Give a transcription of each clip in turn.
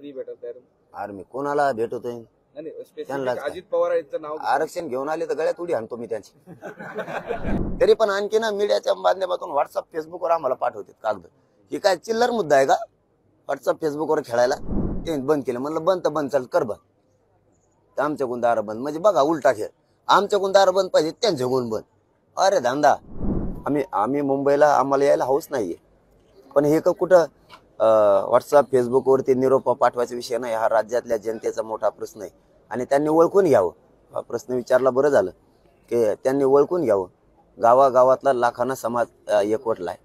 कधी भेटत आहे? अरे मी कोणाला भेटतोय? नाही, स्पेसिफिक अजित पवार यांचं नाव आरक्षण घेऊन आले तर गळ्यात उडी आणतो मी त्यांची. तरी पण आणखी ना मीडियाच्या माध्यमातून व्हॉट्सअप फेसबुकवर आम्हाला पाठवतात कागद. ही काय चिल्लर मुद्दा आहे का व्हॉट्सअप फेसबुकवर खेळायला? ते बंद केलं. म्हणलं बंद तर बंद, चल कर बंद. तर आमच्याकडून दार बंद म्हणजे बघा उलटा खेळ. आमच्याकडून दार बंद पाहिजे, त्यांच्याकडून बंद. अरे धंदा. आम्ही मुंबईला आम्हाला यायला हौस नाहीये, पण हे का कुठं व्हॉट्सअप फेसबुकवरती निरोप पाठवायचा विषय नाही. हा राज्यातल्या जनतेचा मोठा प्रश्न आहे आणि त्यांनी ओळखून घ्यावं. हा प्रश्न विचारला बरं झालं की त्यांनी ओळखून घ्यावं. गावागावातला लाखांना समाज एकवटलाय.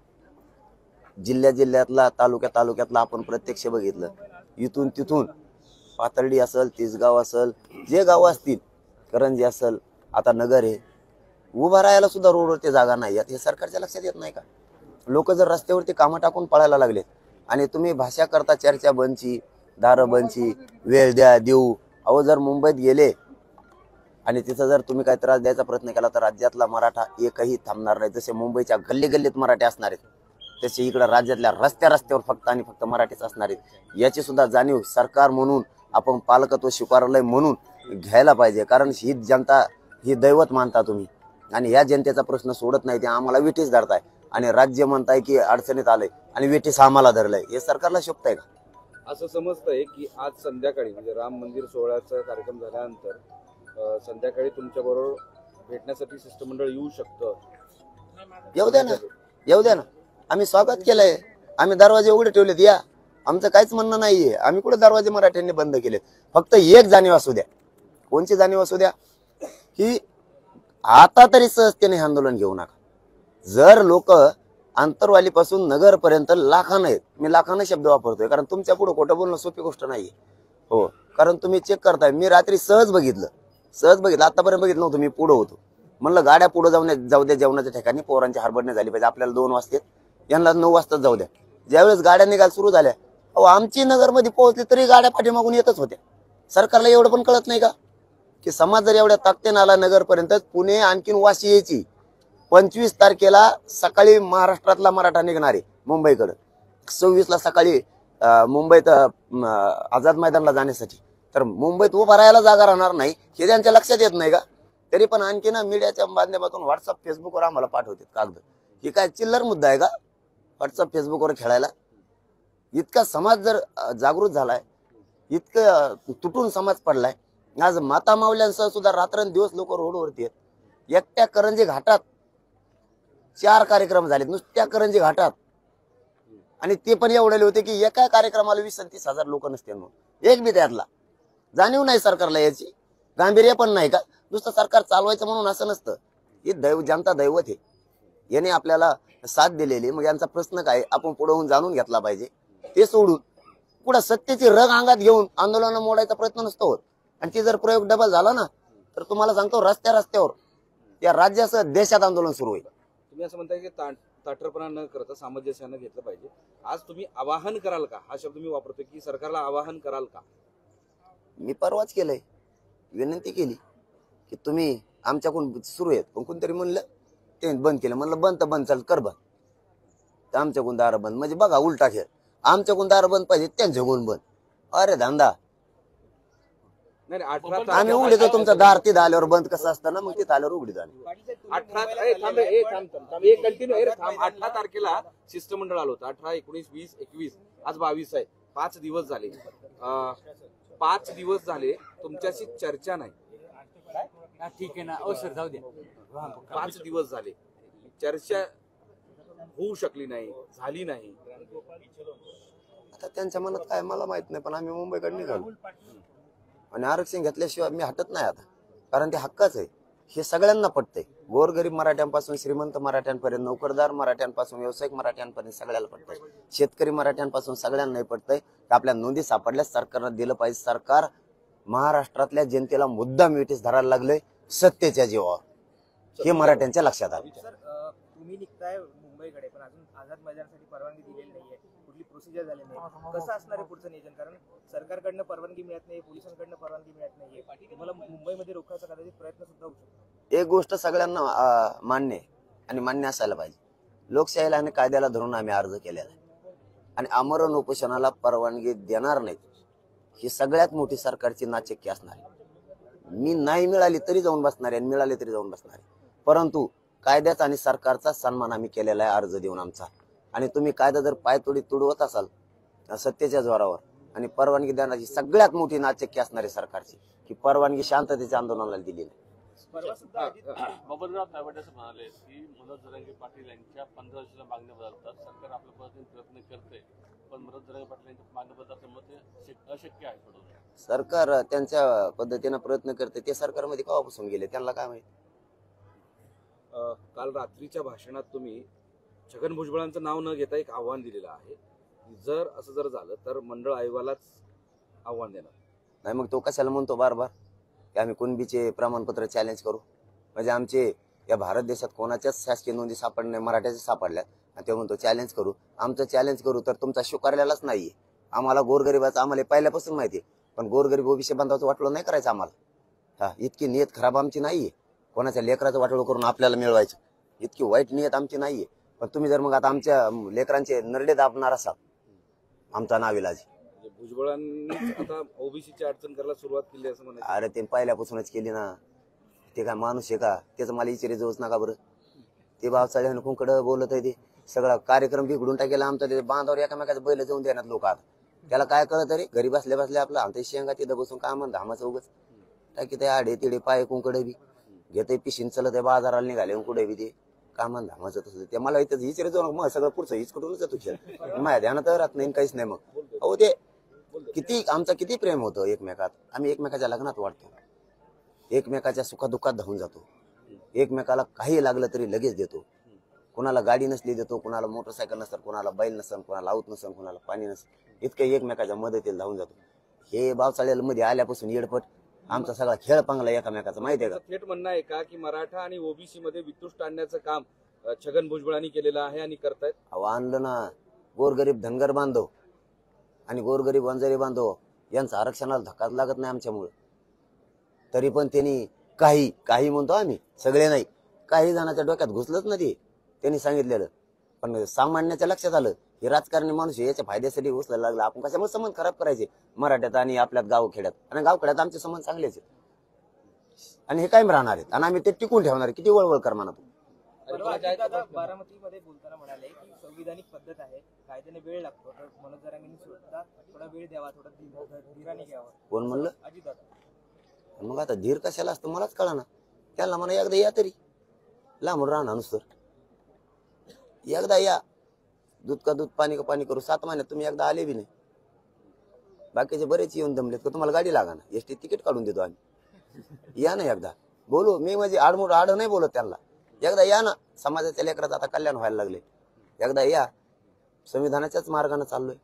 जिल्ह्यातला तालुक्यातला आपण प्रत्यक्ष बघितलं. इथून तिथून पाथर्डी असेल, तिसगाव असेल, जे गाव असतील, करंजी असेल, आता नगर आहे, उभा राहायला सुद्धा रोडवरती जागा नाही. हे सरकारच्या लक्षात येत नाही का? लोक जर रस्त्यावरती कामं टाकून पळायला लागले आणि तुम्ही भाषा करता चर्चा बंदची, दारं बंदची, वेळ द्या देऊ. अहो जर मुंबईत गेले आणि तिथं जर तुम्ही काही त्रास द्यायचा प्रयत्न केला तर राज्यातला मराठा एकही थांबणार नाही. जसे मुंबईच्या गल्लीत मराठी असणार आहेत, तसे इकडे राज्यातल्या रस्त्यावर फक्त आणि फक्त मराठीच असणार आहेत. याची सुद्धा जाणीव सरकार म्हणून, आपण पालकत्व स्वीकारलंय म्हणून घ्यायला पाहिजे. कारण ही जनता ही दैवत मानता तुम्ही आणि या जनतेचा प्रश्न सोडत नाही. ते आम्हाला विठीस धरताय आणि राज्य म्हणताय की अडचणीत आलंय आणि विठीस आम्हाला धरलंय. हे सरकारला शोभताय का? असं समजतंय की आज संध्याकाळी म्हणजे राम मंदिर सोहळ्याचा कार्यक्रम झाल्यानंतर संध्याकाळी तुमच्या बरोबर भेटण्यासाठी शिष्टमंडळ येऊ शकतं. येऊ द्या ना. आम्ही स्वागत केलंय. आम्ही दरवाजे उघडे ठेवलेत. या, आमचं काहीच म्हणणं नाहीये. आम्ही कुठे दरवाजे मराठ्यांनी बंद केलेत. फक्त एक जाणीव असू द्या. कोणची जाणीव असू द्या? ही आता तरी सहजतेने आंदोलन घेऊ नका. जर लोक आंतरवालीपासून नगरपर्यंत लाखानं आहेत, मी लाखानं शब्द वापरतोय कारण तुमच्या पुढे खोटं बोलणं सोपी गोष्ट नाहीये. हो, कारण तुम्ही चेक करताय. मी रात्री सहज बघितलं. आतापर्यंत बघितलं नव्हतं. मी पुढे होतो. म्हणलं गाड्या पुढे जाऊ द्या जेवणाच्या ठिकाणी. पोरांची हडबडणी झाली पाहिजे. आपल्याला 2 वाजता, यांना 9 वाजता जाऊ द्या. ज्यावेळेस गाड्या निघायला सुरू झाल्या, अहो आमची नगरमध्ये पोहोचली तरी गाड्या पाठीमागून येतच होत्या. सरकारला एवढं पण कळत नाही का की समाज जर एवढ्या ताकदीने आला नगरपर्यंत, पुणे आणखीन वाशी यायची. 25 तारखेला सकाळी महाराष्ट्रातला मराठा निघणारे मुंबईकडे, 26 ला सकाळी मुंबईत आझाद मैदानला जाण्यासाठी. तर मुंबईत उभा राहायला जागा राहणार नाही हे त्यांच्या लक्षात येत नाही का? तरी पण आणखी ना मीडियाच्या माध्यमातून व्हॉट्सअप फेसबुकवर आम्हाला पाठवतात कागद. ही काय चिल्लर मुद्दा आहे का व्हॉट्सअप फेसबुकवर खेळायला? इतका समाज जर जागृत झालाय, इतकं तुटून समाज पडलाय. आज माता मावल्यांसह सुद्धा रात्रंदिवस लोक रोडवरती आहेत. एकट्या करंजी घाटात 4 कार्यक्रम झालेत, नुसत्या करंजी घाटात. आणि ते पण एवढे होते की एका कार्यक्रमाला 20-30 हजार लोक नसते. म्हणून एक बी त्यातला जाणीव नाही सरकारला. याची गांभीर्य पण नाही का? नुसतं सरकार चालवायचं म्हणून असं नसतं. ही जनता दैवत आहे. याने आपल्याला साथ दिलेली. मग यांचा प्रश्न काय आपण पुढे होऊन जाणून घेतला पाहिजे. ते सोडून पुढे सत्तेची रग अंगात घेऊन आंदोलन मोडायचा प्रयत्न नसतो होत. आणि ती जर प्रयोग डबल झाला ना तर तुम्हाला सांगतो रस्त्यावर या राज्यासह देशात आंदोलन सुरू होईल. तुम्ही असं म्हणताय की ताठरपणा न करता सामंजस्यानं घेतलं पाहिजे. आज तुम्ही आवाहन कराल का? हा शब्द मी वापरतोय की सरकारला आवाहन कराल का? मी परवाच केलंय, विनंती केली की तुम्ही आमच्याकडून सुरू आहेत. पण कोणतरी म्हणलं ते बंद केलं. म्हणलं बंद तर बंद, चल कर बंद. तर आमच्याकडून दार बंद म्हणजे बघा उलटा खेळ. आमच्याकडून दार बंद पाहिजे, त्यांच्याकडून बंद. अरे धंदा. आम्ही उघडतो तुमचं दार. तिथं आल्यावर बंद कसं असतं ना, मग तिथं आल्यावर उघडी झाली. 18 तारखेला शिष्टमंडळ आलं होतं. 18, 19, 20, 21, आज 22 आहे. 5 दिवस झाले. 5 दिवस झाले तुमच्याशी चर्चा नाही. ठीक आहे ना. सर जाऊ द्या. 5 दिवस झाले चर्चा होऊ शकली नाही, झाली नाही. आता त्यांच्या मनात काय मला माहित नाही, पण आम्ही मुंबईकडे निघालो आणि आरक्षण घेतल्याशिवाय मी हटत नाही आता. कारण ते हक्काच आहे. हे सगळ्यांना पटतंय. गोरगरीब मराठ्यांपासून श्रीमंत मराठ्यांपर्यंत, नोकरदार मराठ्यांपासून व्यावसायिक मराठ्यांपर्यंत सगळ्याला पटतंय. शेतकरी मराठ्यांपासून सगळ्यांनाही पटतंय. आपल्या नोंदी सापडल्यास सरकारनं दिलं पाहिजे. सरकार महाराष्ट्रातल्या जनतेला मुद्दाम विठीस धरायला लागलंय सत्तेच्या जीवावर. हे मराठ्यांच्या लक्षात आलं. तुम्ही निघताय मुंबईकडे, पण अजून आझाद मैदानासाठी परवानगी दिलेली नाहीये. कुठली प्रोसिजर झाली नाही. कसं असणार आहे पुढचं नियोजन? कारण सरकारकडनं परवानगी मिळत नाही, पोलिसांकडनं परवानगी मिळत नाहीये. तुम्हाला मुंबईमध्ये रोखायचा कदाचित प्रयत्न सुद्धा होऊ शकतो. एक गोष्ट सगळ्यांना मान्य आहे आणि मान्य असायला पाहिजे. लोकशाहीला आणि कायद्याला धरून आम्ही अर्ज केलेला आहे आणि आमरण उपोषणाला परवानगी देणार नाही. ही सगळ्यात मोठी सरकारची नाचक्की असणार आहे. मी नाही मिळाली तरी जाऊन बसणार आहे आणि मिळाली तरी जाऊन बसणार आहे. परंतु कायद्याचा आणि सरकारचा सन्मान आम्ही केलेला आहे अर्ज देऊन आमचा. आणि तुम्ही कायदा जर पायतोडी तुडवत असाल सत्तेच्या जोरावर आणि परवानगी देण्याची सगळ्यात मोठी नाचक्की असणारी सरकारची की परवानगी शांततेच्या आंदोलनाला दिलेली. परवा सुद्धा अजित बबनराव तायवाडे असं म्हणाले की मनोज जरांगे पाटील यांच्या 15 वर्षाच्या मागण्या बदलतात. सरकार आपल्या पद्धतीने प्रयत्न करते पण मनोज जरांगे पाटील यांच्या मागण्या बदलल्यामुळे ते अशक्य आहे थोडं. सरकार त्यांच्या पद्धतीनं प्रयत्न करते. ते सरकारमध्ये केव्हापासून गेले त्यांना काय माहिती. काल रात्रीच्या भाषणात तुम्ही छगन भुजबळांचं नाव न घेता एक आव्हान दिलेलं आहे. जर असं जर झालं तर मंडळ आयोगालाच आव्हान देणार. नाही मग तो कशाला म्हणतो बार बार की आम्ही कुणबीचे प्रमाणपत्र चॅलेंज करू. म्हणजे आमचे या भारत देशात कोणाच्याच शासकीय नोंदी सापडल्या मराठ्याच्या सापडल्यात आणि ते म्हणतो चॅलेंज करू. आमचं चॅलेंज करू तर तुमचा स्वीकारलेलाच नाहीये. आम्हाला गोरगरिबाचं आम्हाला पहिल्यापासून माहिती आहे पण गोरगरीब ओबीसी बांधवाचं वाटलं नाही करायचं आम्हाला. इतकी नियत खराब आमची नाहीये. कोणाच्या लेकराचं वाटोळं करून आपल्याला मिळवायचं इतकी वाईट नियत आमची नाहीये. पण तुम्ही जर मग आता आमच्या लेकरांचे नरडे दाबणार असाल आमचा नाविलाज. भुजबळांनी आता ओबीसीची अडचण करायला सुरुवात केली असं म्हणायचं. अरे ते पहिल्यापासूनच केली ना. ते काय माणूस आहे का त्याचं मला इचारे जाऊच नका बरं. ते बावचाळ्यानं कुंकडं बोलत आहे. ते सगळा कार्यक्रम बिघडून टाकेला आमचा. ते बांधावर एकामेकाचं बैल जाऊन देण्यात लोक आता त्याला काय कळत तरी घरी बसल्या बसल्या आपलं आमच्या शेंगा तिथं बसून काय म्हणत धामाचं उगच टाकी ते आडे तिडे पाय कुंकडे बी घेते पिशीन चलत आहे बाजाराला निघाले कुठे बी ते काय म्हणत धामाचं तसं. ते मला इथं हिचरे जाऊ मग सगळं पुढचं हिच कुठूनच जातो खेळ माझ्या ध्यानात राहत नाही काहीच नाही. मग अहो ते किती आमचं किती प्रेम होतं एकमेकात. आम्ही एकमेकाच्या लग्नात वाढतो एकमेकाच्या सुखादुःखात धावून जातो. एकमेकाला काही लागलं तरी लगेच देतो. कुणाला गाडी नसली देतो कुणाला मोटरसायकल नसेल कुणाला बैल नसेल कुणाला आऊत नसेल कुणाला पाणी नसेल इतकं एकमेकाच्या मदतीला धावून जातो. हे बावचाळ्याला मध्ये आल्यापासून येडपट आमचा सगळा खेळ पांगला एकमेकाचा माहितीये का. थेट म्हणणं आहे का की मराठा आणि ओबीसी मध्ये वितुष्ट आणण्याचं काम छगन भुजबळांनी केलेलं आहे आणि करतायत. अहो आणलं ना. गोरगरीब धनगर बांधव आणि गोरगरीब वंजारी बांधव यांचं आरक्षणाला धक्काच लागत नाही आमच्यामुळे. तरी पण त्यांनी काही म्हणतो आम्ही सगळे नाही काही जणांच्या डोक्यात घुसलंच ना ते त्यांनी सांगितलेलं. पण सामान्याच्या लक्षात आलं हे राजकारणी माणूस याच्या फायद्यासाठी घुसला लागला. आपण कशामुळे संबंध खराब करायचे मराठ्यात आणि आपल्यात गावखेड्यात. आणि गावखेड्यात आमचे संबंध चांगलेच आहेत आणि हे कायम राहणार आहेत आणि आम्ही ते टिकून ठेवणार. किती वळवळ कर म्हणा तू. परवा अजितदादा बारामतीमध्ये बोलताना म्हणाले की संविधानिक पद्धत आहे कायद्याने वेळ लागतो तर मनोज जरांगेंनी सुद्धा थोडा वेळ द्यावा थोडा धीराने घ्यावा. कोण म्हणलं. अजितदादा मग आता धीर कशाला असतं मलाच कळा ना. त्यांना म्हणा एकदा या तरी लांबून राहणार नुसतं एकदा या. दूध का दूध पाणी का पाणी करू 7 महिन्यात तुम्ही एकदा आले बी नाही. बाकीचे बरेच येऊन दमलेत का तुम्हाला गाडी लागा ना एसटी तिकीट काढून देतो आम्ही. या ना एकदा बोलू. मी म्हणजे आडमोड आड नाही बोलत त्यांना. एकदा या ना. समाजाच्या लेकराचं आता कल्याण व्हायला लागले. एकदा या. संविधानाच्याच मार्गाने चाललोय.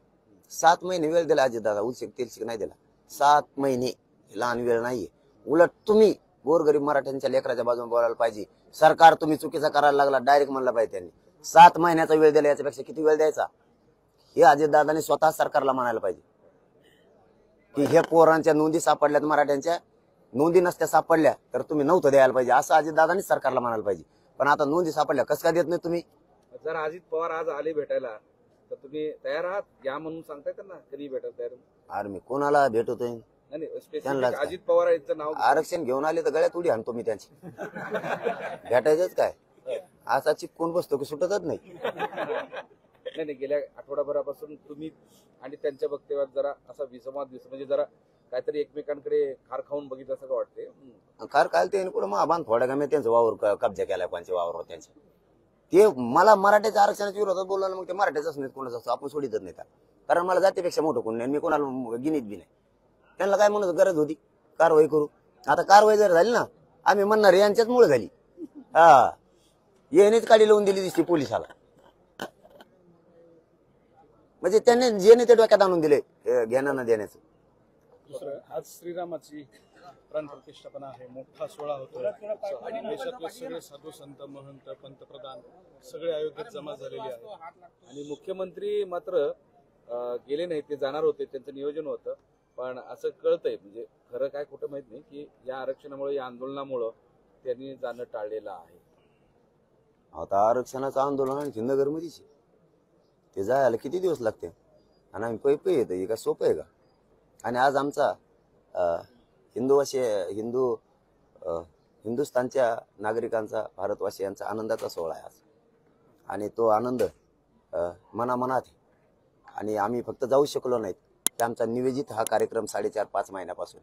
7 महिने वेळ दिला अजितदादा. उलशिक तेलशिक नाही दिला. 7 महिने लहान वेळ नाहीये. उलट तुम्ही गोरगरीब मराठ्यांच्या लेकराच्या बाजूने बोलायला पाहिजे. सरकार तुम्ही चुकीचा करायला लागला डायरेक्ट म्हणलं पाहिजे त्यांनी. 7 महिन्याचा वेळ दिला याच्यापेक्षा किती वेळ द्यायचा हे अजितदादांनी स्वतः सरकारला म्हणायला पाहिजे की हे पोरांच्या नोंदी सापडल्यात मराठ्यांच्या नोंदी नसत्या सापडल्या तर तुम्ही नव्हतं द्यायला पाहिजे असं अजितदादांनी सरकारला म्हणायला पाहिजे. पण आता नोंदी सापडल्या कसं काय देत नाही तुम्ही. जर अजित पवार आज आले भेटायला तर तुम्ही तयार आहात या म्हणून सांगताय त्यांना कधी भेटायला तयार. अरे मी कोणाला भेटतोय नाही त्यांनाच काय. अजित पवार यांचं नाव आरक्षण घेऊन आले तर गळ्यात उडी आणतो मी त्यांची. भेटायचंच काय असा चिपकून बसतो की सुटतच नाही. नाही गेल्या आठवडाभरापासून तुम्ही आणि त्यांच्या वक्तव्यात जरा असा विसंवाद दिसतो म्हणजे जरा काहीतरी एकमेकांकडे खार खाऊन बघितलं असं वाटते. कार काल ते कुठं महाबान थोड्या का मी त्यांचा वावर कब्जा केलाय कोणच्या वावरवर त्यांच्या. ते मला मराठ्याच्या आरक्षणाच्या विरोधात बोलला मग ते मराठ्याचाच नाही कोणाचा असतो आपण सोडितच नाही. कारण मला जातीपेक्षा मोठं कोण नाही मी कोणाला गिनीत बी नाही. त्यांना काय म्हणत गरज होती कारवाई करू. आता कारवाई जर झाली ना आम्ही म्हणणार यांच्याच मुळे झाली. हा येणेच काढी लावून दिली दिसती पोलिसाला. म्हणजे त्यांनी जेने ते डोक्यात आणून दिले घेणं न देण्याचं. दुसरं आज श्रीरामाची प्राणप्रतिष्ठापना आहे. मोठा सोहळा होतो आणि देशातले सगळे साधू संत महंत पंतप्रधान सगळे अयोध्येत जमा झालेले आहेत. आणि मुख्यमंत्री मात्र गेले नाही. ते जाणार होते त्यांचं नियोजन होतं पण असं कळतंय म्हणजे खरं काय कुठं माहित नाही की या आरक्षणामुळे या आंदोलनामुळं त्यांनी जाणं टाळलेलं आहे. आता आरक्षणाचं आंदोलन आणखी नगरमध्येच ते जायला किती दिवस लागते आणि आम्ही पै येतं हे काय सोपं आहे का. आणि आज आमचा हिंदुस्थानच्या नागरिकांचा, भारतवासियांचा आनंदाचा सोहळा आहे आज. आणि तो आनंद मनामनात आहे. आणि आम्ही फक्त जाऊ शकलो नाहीत, की आमचा नियोजित हा कार्यक्रम 4.5-5 महिन्यापासून